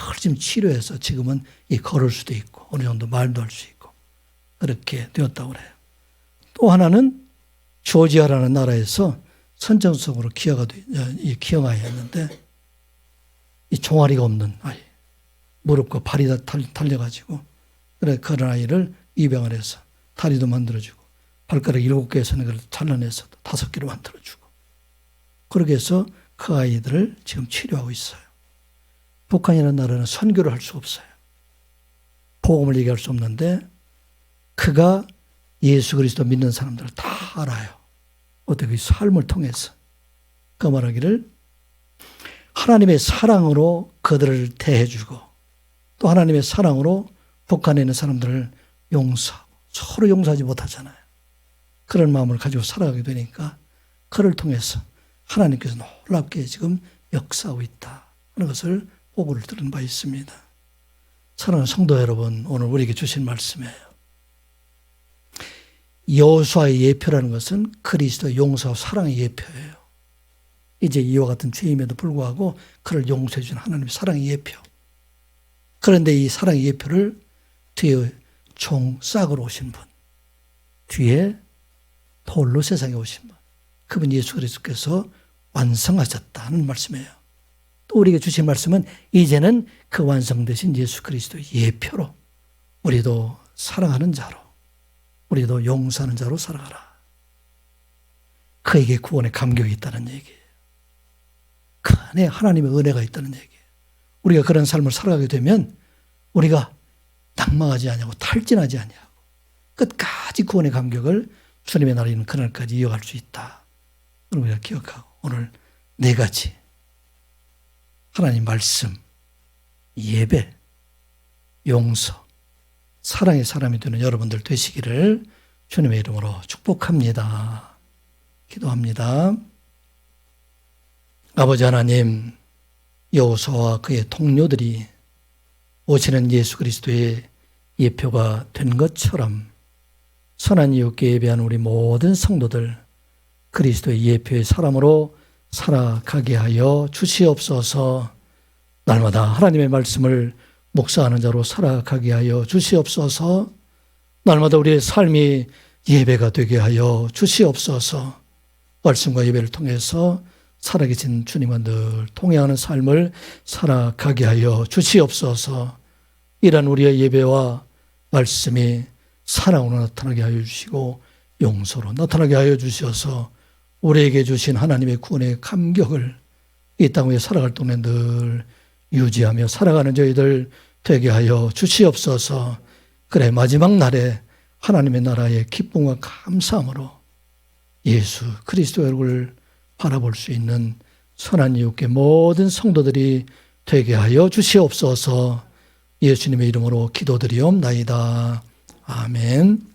열심히 치료해서 지금은 걸을 수도 있고 어느 정도 말도 할 수 있고 그렇게 되었다고 그래요. 또 하나는 조지아라는 나라에서 선정성으로 기형아이였는데, 이 종아리가 없는 아이, 무릎과 발이 다 달려가지고, 그런 아이를 입양을 해서 다리도 만들어주고, 발가락 7개에서는 그걸 잘라내서 5개로 만들어주고, 그렇게 해서 그 아이들을 지금 치료하고 있어요. 북한이라는 나라는 선교를 할 수 없어요. 복음을 얘기할 수 없는데 그가 예수 그리스도 믿는 사람들을 다 알아요. 어떻게 삶을 통해서. 그 말하기를 하나님의 사랑으로 그들을 대해주고 또 하나님의 사랑으로 북한에 있는 사람들을 용서하고 서로 용서하지 못하잖아요. 그런 마음을 가지고 살아가게 되니까 그를 통해서 하나님께서 놀랍게 지금 역사하고 있다 하는 것을 보고를 들은 바 있습니다. 사랑하는 성도 여러분, 오늘 우리에게 주신 말씀이에요. 여호수아의 예표라는 것은 그리스도의 용서와 사랑의 예표예요. 이제 이와 같은 죄임에도 불구하고 그를 용서해 준 하나님의 사랑의 예표. 그런데 이 사랑의 예표를 뒤에 총 싹으로 오신 분, 뒤에 돌로 세상에 오신 분, 그분 예수 그리스도께서 완성하셨다는 말씀이에요. 또 우리에게 주신 말씀은 이제는 그 완성되신 예수 그리스도의 예표로 우리도 사랑하는 자로, 우리도 용서하는 자로 살아가라. 그에게 구원의 감격이 있다는 얘기예요. 그 안에 하나님의 은혜가 있다는 얘기예요. 우리가 그런 삶을 살아가게 되면 우리가 낭망하지 아니하고 탈진하지 아니하고 끝까지 구원의 감격을 주님의 나라에 있는 그날까지 이어갈 수 있다. 우리가 기억하고 오늘 4가지 하나님 말씀, 예배, 용서, 사랑의 사람이 되는 여러분들 되시기를 주님의 이름으로 축복합니다. 기도합니다. 아버지 하나님, 여호수아와 그의 동료들이 오시는 예수 그리스도의 예표가 된 것처럼 선한 이웃께 예배하는 우리 모든 성도들 그리스도의 예표의 사람으로 살아가게 하여 주시옵소서. 날마다 하나님의 말씀을 묵상하는 자로 살아가게 하여 주시옵소서. 날마다 우리의 삶이 예배가 되게 하여 주시옵소서. 말씀과 예배를 통해서 살아계신 주님과 늘 동행하는 삶을 살아가게 하여 주시옵소서. 이런 우리의 예배와 말씀이 사랑으로 나타나게 하여 주시고 용서로 나타나게 하여 주셔서 우리에게 주신 하나님의 구원의 감격을 이 땅 위에 살아갈 동안 늘 유지하며 살아가는 저희들 되게 하여 주시옵소서. 그래 마지막 날에 하나님의 나라의 기쁨과 감사함으로 예수 그리스도의 얼굴을 바라볼 수 있는 선한 이웃께 모든 성도들이 되게 하여 주시옵소서. 예수님의 이름으로 기도드리옵나이다. 아멘.